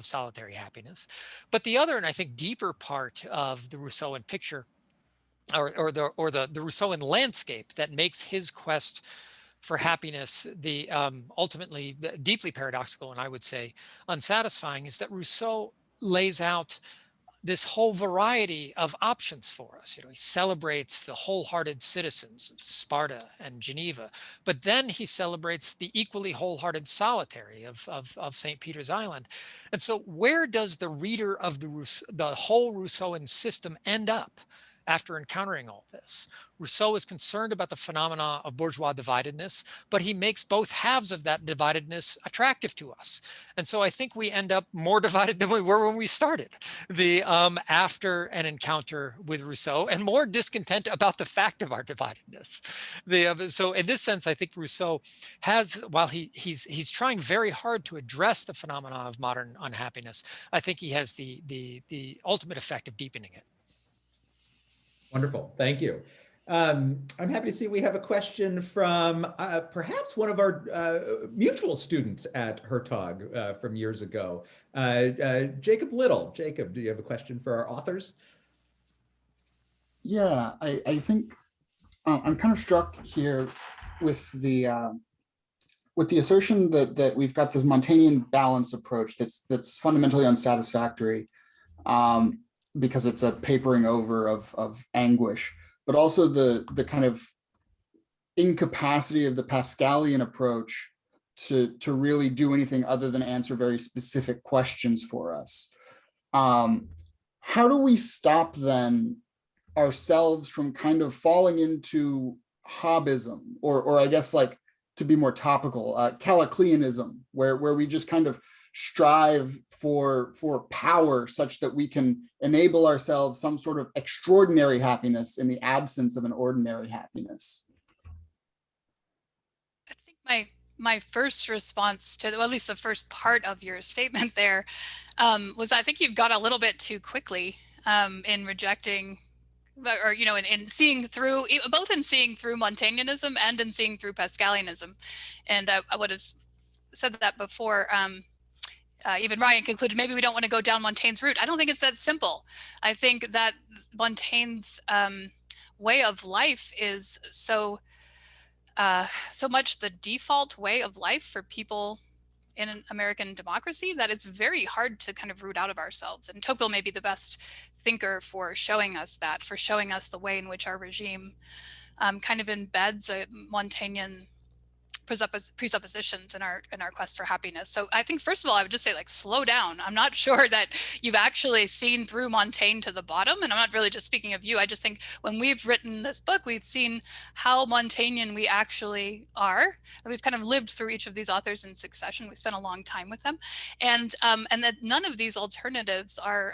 solitary happiness. But the other, and I think deeper part of the Rousseauan picture, or the Rousseauan landscape that makes his quest for happiness ultimately deeply paradoxical, and I would say unsatisfying, is that Rousseau lays out this whole variety of options for us. You know, he celebrates the wholehearted citizens of Sparta and Geneva, but then he celebrates the equally wholehearted solitary of St. Peter's Island. And so where does the reader of the whole Rousseauan system end up? after encountering all this. Rousseau is concerned about the phenomena of bourgeois dividedness, but he makes both halves of that dividedness attractive to us. And so I think we end up more divided than we were when we started after an encounter with Rousseau, and more discontent about the fact of our dividedness. So in this sense, I think Rousseau has, while he's trying very hard to address the phenomena of modern unhappiness, I think he has the ultimate effect of deepening it. Wonderful, thank you. I'm happy to see we have a question from perhaps one of our mutual students at Hertog from years ago, Jacob Little. Jacob, do you have a question for our authors? Yeah, I think I'm kind of struck here with the assertion that we've got this Montaignian balance approach that's fundamentally unsatisfactory because it's a papering over of anguish, but also the kind of incapacity of the Pascalian approach to really do anything other than answer very specific questions for us. How do we stop then ourselves from kind of falling into hobbism, or I guess, like, to be more topical, Callicleanism, where we just kind of strive for power such that we can enable ourselves some sort of extraordinary happiness in the absence of an ordinary happiness? I think my first response to, well, at least the first part of your statement there, was I think you've got a little bit too quickly in rejecting, or, you know, in seeing through, both in seeing through Montaignianism and in seeing through Pascalianism. And I would have said that before. Even Ryan concluded maybe we don't want to go down Montaigne's route. I don't think it's that simple. I think that Montaigne's way of life is so much the default way of life for people in an American democracy that it's very hard to kind of root out of ourselves. And Tocqueville may be the best thinker for showing us that, for showing us the way in which our regime kind of embeds a Montaignian presuppositions in our quest for happiness. So I think, first of all, I would just say, like, slow down. I'm not sure that you've actually seen through Montaigne to the bottom. And I'm not really just speaking of you. I just think when we've written this book, we've seen how Montaignian we actually are. And we've kind of lived through each of these authors in succession. We spent a long time with them. And that none of these alternatives are,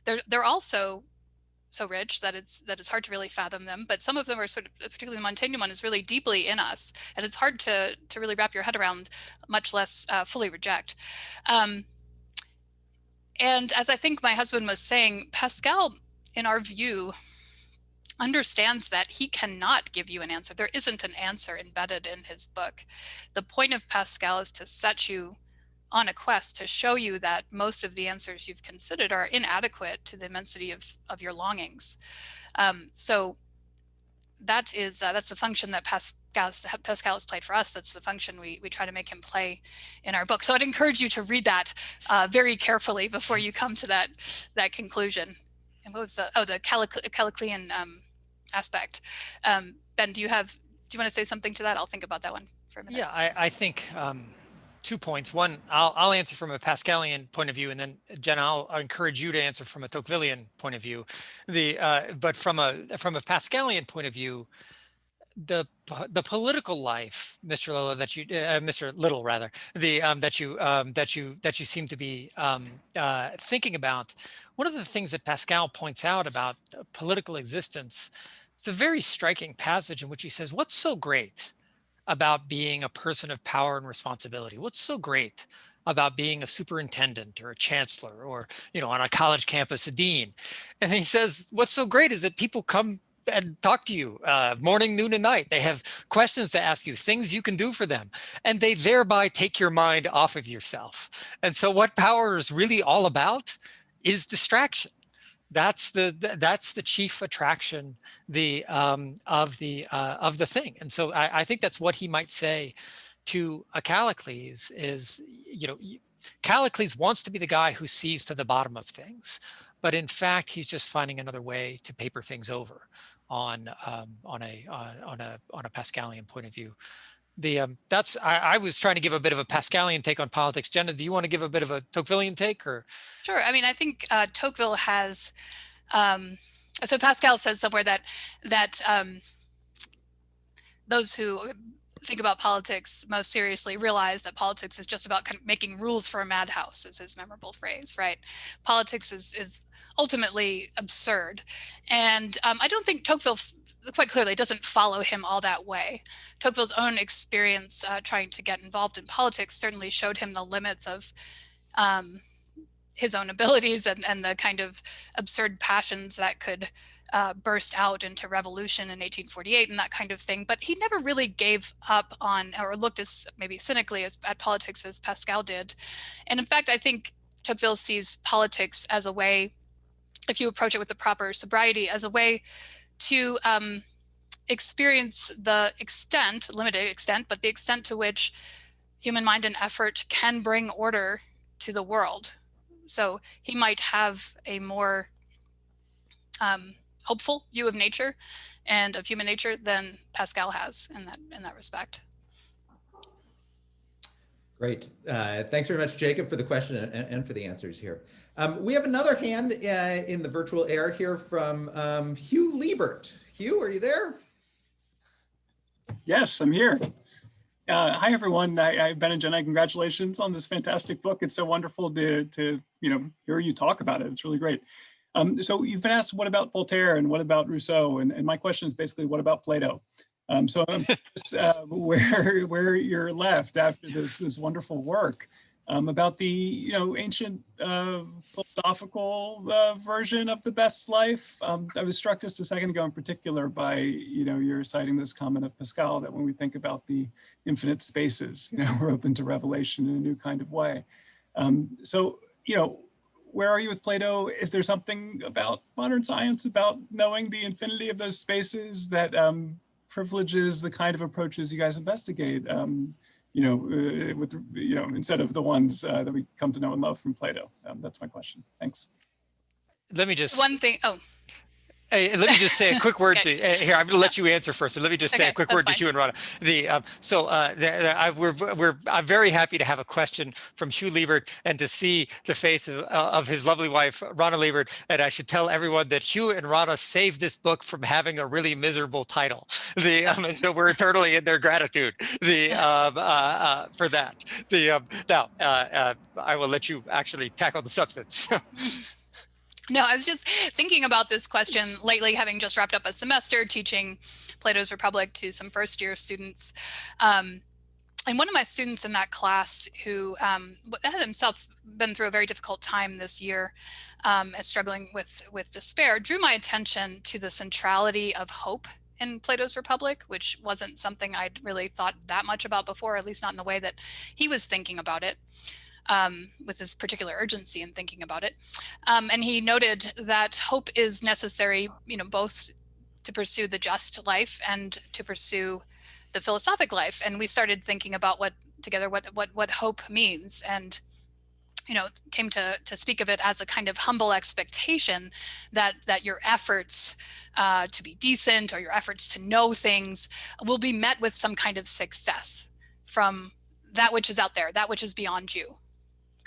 they're also so rich that it's hard to really fathom them, but some of them are sort of, particularly the Montaignian one, is really deeply in us, and it's hard to really wrap your head around, much less fully reject. And as I think my husband was saying, Pascal, in our view, understands that he cannot give you an answer. There isn't an answer embedded in his book. The point of Pascal is to set you on a quest to show you that most of the answers you've considered are inadequate to the immensity of your longings. So that's the function that Pascal has played for us. That's the function we try to make him play in our book. So I'd encourage you to read that very carefully before you come to that conclusion. And what was the Calliclean aspect? Ben, do you want to say something to that? I'll think about that one for a minute. Yeah, I think 2 points. One, I'll answer from a Pascalian point of view, and then Jenna, I'll encourage you to answer from a Tocquevillian point of view. But from a Pascalian point of view, the political life, Mr. Little, Mr. Little rather, that you seem to be thinking about. One of the things that Pascal points out about political existence, it's a very striking passage in which he says, "What's so great about being a person of power and responsibility? What's so great about being a superintendent or a chancellor, or, you know, on a college campus, a dean?" And he says, what's so great is that people come and talk to you morning, noon, and night. They have questions to ask you, things you can do for them, and they thereby take your mind off of yourself. And so what power is really all about is distraction. That's the chief attraction of the thing. And so I think that's what he might say to a Callicles is, you know, Callicles wants to be the guy who sees to the bottom of things, but in fact he's just finding another way to paper things over on a Pascalian point of view. I was trying to give a bit of a Pascalian take on politics. Jenna, do you want to give a bit of a Tocquevillian take? Or? Sure. I mean, I think Tocqueville has So Pascal says somewhere that those who think about politics most seriously realize that politics is just about kind of making rules for a madhouse, is his memorable phrase, right? Politics is ultimately absurd. And I don't think Tocqueville, quite clearly, doesn't follow him all that way. Tocqueville's own experience trying to get involved in politics certainly showed him the limits of his own abilities and the kind of absurd passions that could burst out into revolution in 1848 and that kind of thing. But he never really gave up on or looked as maybe cynically at politics as Pascal did. And in fact, I think Tocqueville sees politics as a way, if you approach it with the proper sobriety, as a way to experience the extent, limited extent, but the extent to which human mind and effort can bring order to the world. So he might have a more hopeful view of nature and of human nature than Pascal has in that respect. Great. Thanks very much, Jacob, for the question and for the answers here. We have another hand in the virtual air here from Hugh Liebert. Hugh, are you there? Yes, I'm here. Hi, everyone. Ben and Jenna, congratulations on this fantastic book. It's so wonderful to hear you talk about it. It's really great. So you've been asked, what about Voltaire and what about Rousseau? And my question is basically, what about Plato? So I'm curious, where you're left after this wonderful work about the ancient philosophical version of the best life. I was struck just a second ago in particular by you're citing this comment of Pascal that when we think about the infinite spaces, we're open to revelation in a new kind of way. So where are you with Plato? Is there something about modern science about knowing the infinity of those spaces that privileges the kind of approaches you guys investigate? Instead of the ones that we come to know and love from Plato? That's my question. Thanks. Let me just one thing. Oh. Hey, let me just say a quick word Okay. to here. I'm going to let you answer first. So let me just say a quick word to Hugh and Rana. I'm very happy to have a question from Hugh Liebert and to see the face of his lovely wife, Rana Liebert. And I should tell everyone that Hugh and Rana saved this book from having a really miserable title. And so we're eternally in their gratitude for that. Now, I will let you actually tackle the substance. No, I was just thinking about this question lately, having just wrapped up a semester teaching Plato's Republic to some first-year students. And one of my students in that class who had himself been through a very difficult time this year, struggling with despair, drew my attention to the centrality of hope in Plato's Republic, which wasn't something I'd really thought that much about before, at least not in the way that he was thinking about it. With this particular urgency in thinking about it. And he noted that hope is necessary, both to pursue the just life and to pursue the philosophic life. And we started thinking about what hope means, and came to speak of it as a kind of humble expectation that your efforts to be decent or your efforts to know things will be met with some kind of success from that which is out there, that which is beyond you.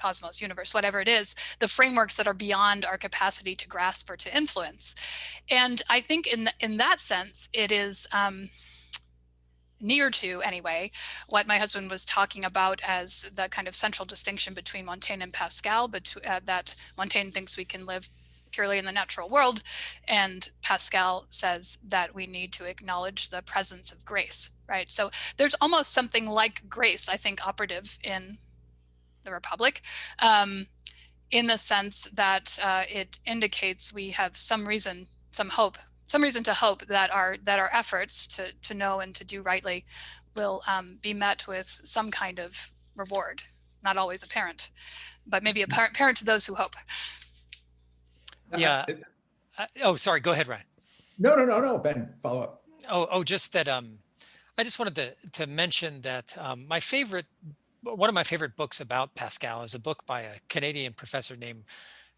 Cosmos, universe, whatever it is, the frameworks that are beyond our capacity to grasp or to influence. And I think in that sense, it is near to, anyway, what my husband was talking about as the kind of central distinction between Montaigne and Pascal, but that Montaigne thinks we can live purely in the natural world, and Pascal says that we need to acknowledge the presence of grace, right? So there's almost something like grace, I think, operative in the Republic, in the sense that it indicates we have some reason to hope that our efforts to know and to do rightly will be met with some kind of reward, not always apparent, but maybe apparent to those who hope. Yeah. Oh, sorry. Go ahead, Ryan. No, Ben, follow up. Just that. I just wanted to mention that one of my favorite books about Pascal is a book by a Canadian professor named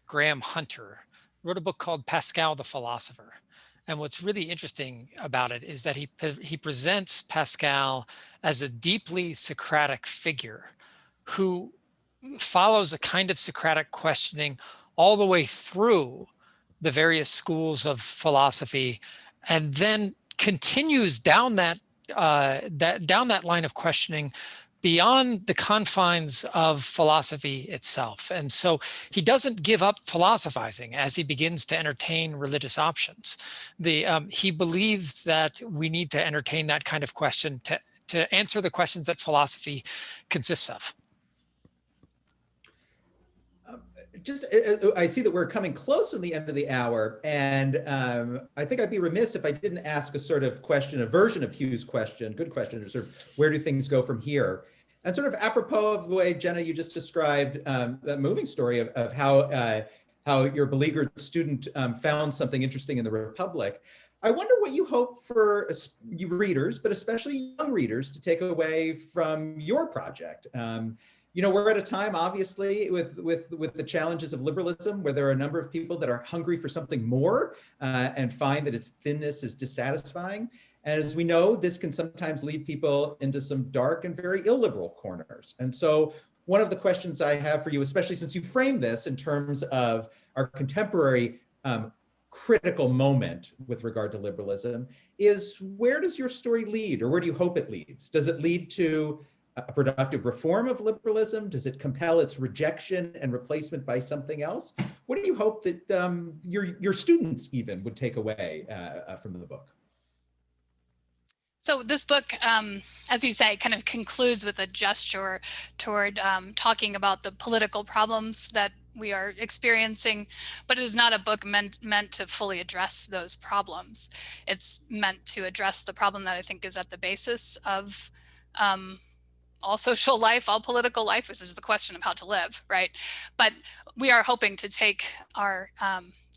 Graham Hunter. Wrote a book called Pascal the Philosopher. And what's really interesting about it is that he presents Pascal as a deeply Socratic figure who follows a kind of Socratic questioning all the way through the various schools of philosophy, and then continues down that line of questioning beyond the confines of philosophy itself. And so he doesn't give up philosophizing as he begins to entertain religious options. He believes that we need to entertain that kind of question to answer the questions that philosophy consists of. I see that we're coming close to the end of the hour, and I think I'd be remiss if I didn't ask a sort of question, a version of Hugh's question, good question, sort of where do things go from here? And sort of apropos of the way, Jenna, you just described that moving story of how your beleaguered student found something interesting in the Republic. I wonder what you hope for you readers, but especially young readers, to take away from your project. You know, we're at a time, obviously, with the challenges of liberalism, where there are a number of people that are hungry for something more and find that its thinness is dissatisfying. And as we know, this can sometimes lead people into some dark and very illiberal corners. And so one of the questions I have for you, especially since you framed this in terms of our contemporary critical moment with regard to liberalism, is where does your story lead, or where do you hope it leads? Does it lead to a productive reform of liberalism? Does it compel its rejection and replacement by something else? What do you hope that your students even would take away from the book? So this book, as you say, kind of concludes with a gesture toward talking about the political problems that we are experiencing, but it is not a book meant to fully address those problems. It's meant to address the problem that I think is at the basis of all social life, all political life, which is the question of how to live, right? But we are hoping to take our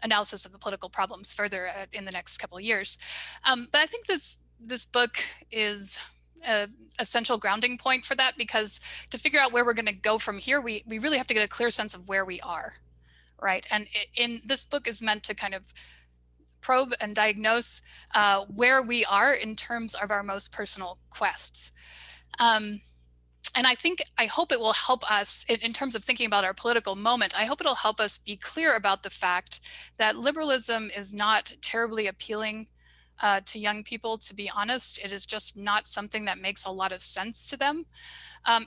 analysis of the political problems further in the next couple of years. But I think this book is a essential grounding point for that, because to figure out where we're going to go from here, we really have to get a clear sense of where we are, right? And in this book is meant to kind of probe and diagnose where we are in terms of our most personal quests. And I hope it will help us in terms of thinking about our political moment. I hope it'll help us be clear about the fact that liberalism is not terribly appealing to young people, to be honest. It is just not something that makes a lot of sense to them,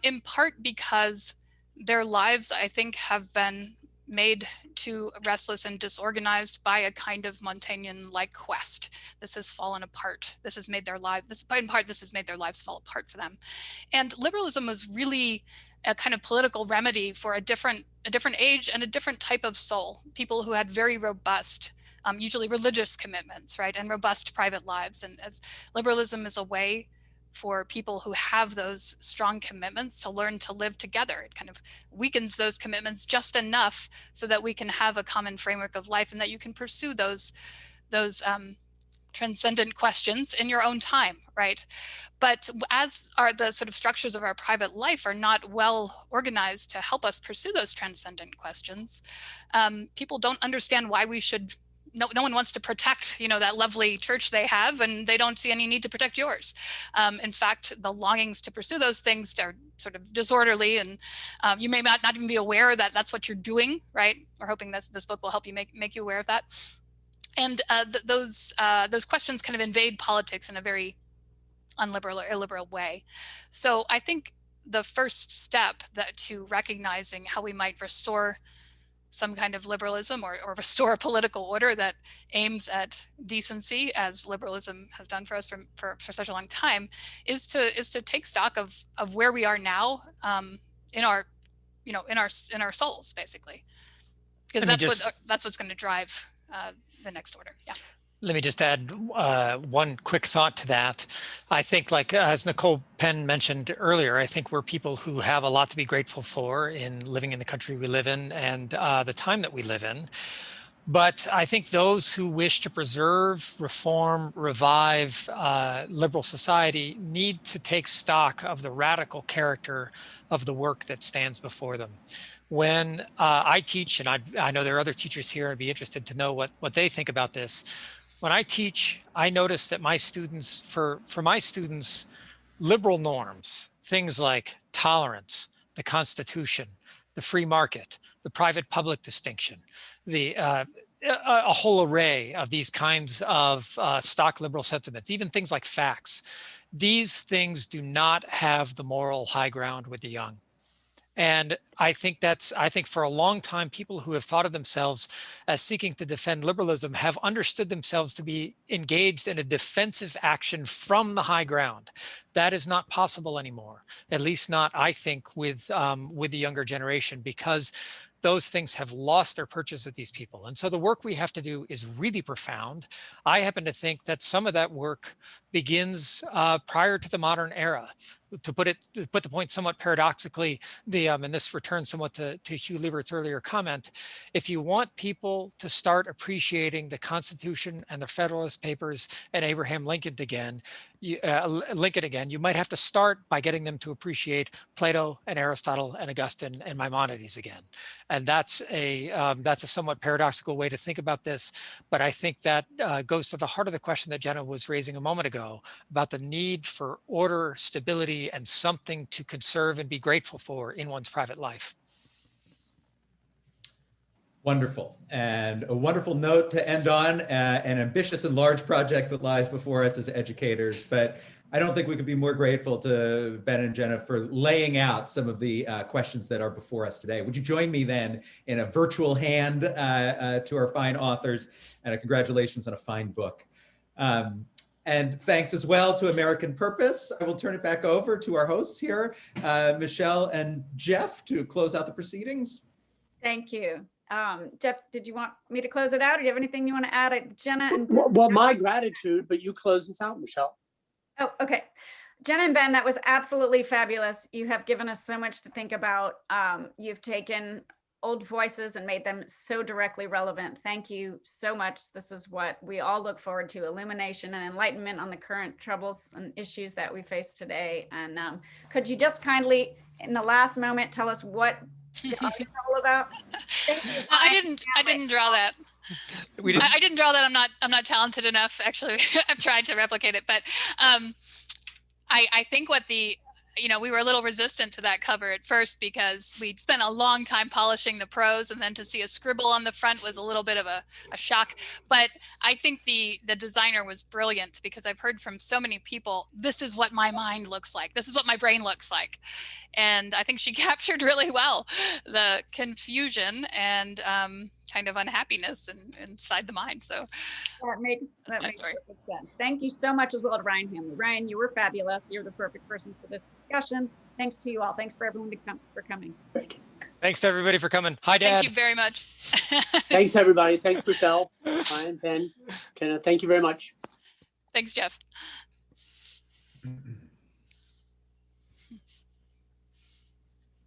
in part because their lives, I think, have been made too restless and disorganized by a kind of Montaignian-like quest. This has fallen apart. This has made their lives, this has made their lives fall apart for them. And liberalism was really a kind of political remedy for a different age and a different type of soul, people who had very robust, usually religious commitments, right, and robust private lives. And as liberalism is a way for people who have those strong commitments to learn to live together. It kind of weakens those commitments just enough so that we can have a common framework of life and that you can pursue those transcendent questions in your own time, right? But as are the sort of structures of our private life are not well organized to help us pursue those transcendent questions, people don't understand why we should. No one wants to protect, that lovely church they have, and they don't see any need to protect yours. In fact, the longings to pursue those things are sort of disorderly, and you may not even be aware that that's what you're doing, right? We're hoping that this book will help you make you aware of that. And those questions kind of invade politics in a very unliberal or illiberal way. So I think the first step to recognizing how we might restore some kind of liberalism or restore a political order that aims at decency, as liberalism has done for us for such a long time, is to take stock of where we are now in our souls, basically, because that's what's going to drive the next order. Yeah. Let me just add one quick thought to that. I think, like as Nicole Penn mentioned earlier, I think we're people who have a lot to be grateful for in living in the country we live in and the time that we live in. But I think those who wish to preserve, reform, revive liberal society need to take stock of the radical character of the work that stands before them. When I teach, and I know there are other teachers here, I'd be interested to know what they think about this. When I teach, I notice that my students, for my students, liberal norms, things like tolerance, the Constitution, the free market, the private-public distinction, the a whole array of these kinds of stock liberal sentiments, even things like facts. These things do not have the moral high ground with the young. And I think for a long time, people who have thought of themselves as seeking to defend liberalism have understood themselves to be engaged in a defensive action from the high ground. That is not possible anymore, at least not, I think, with the younger generation, because those things have lost their purchase with these people. And so the work we have to do is really profound. I happen to think that some of that work begins prior to the modern era. To put the point somewhat paradoxically, and this returns somewhat to Hugh Liebert's earlier comment, if you want people to start appreciating the Constitution and the Federalist Papers and Abraham Lincoln again, you might have to start by getting them to appreciate Plato and Aristotle and Augustine and Maimonides again. And that's a somewhat paradoxical way to think about this, but I think that goes to the heart of the question that Jenna was raising a moment ago about the need for order, stability, and something to conserve and be grateful for in one's private life. Wonderful. And a wonderful note to end on, an ambitious and large project that lies before us as educators. But I don't think we could be more grateful to Ben and Jenna for laying out some of the questions that are before us today. Would you join me then in a virtual hand to our fine authors, and a congratulations on a fine book. And thanks as well to American Purpose. I will turn it back over to our hosts here, Michelle and Jeff, to close out the proceedings. Thank you. Jeff, did you want me to close it out? Or do you have anything you want to add? Jenna and well, my gratitude, but you close this out, Michelle. Oh, okay. Jenna and Ben, that was absolutely fabulous. You have given us so much to think about. You've taken old voices and made them so directly relevant. Thank you so much. This is what we all look forward to, illumination and enlightenment on the current troubles and issues that we face today. And could you just kindly, in the last moment, tell us what the article is all about? I didn't draw that. I didn't draw that. I'm not talented enough. Actually, I've tried to replicate it, but I think what we were a little resistant to that cover at first because we spent a long time polishing the prose, and then to see a scribble on the front was a little bit of a shock. But I think the designer was brilliant, because I've heard from so many people, this is what my mind looks like. This is what my brain looks like. And I think she captured really well the confusion and kind of unhappiness inside the mind. So that makes perfect sense. Thank you so much as well to Ryan Hanley. Ryan, you were fabulous. You're the perfect person for this discussion. Thanks to you all. Thanks for everyone for coming. Thanks to everybody for coming. Hi, Dad. Thank you very much. Thanks, everybody. Thanks, Michelle, Ryan, Ben, Jenna. Thank you very much. Thanks, Jeff.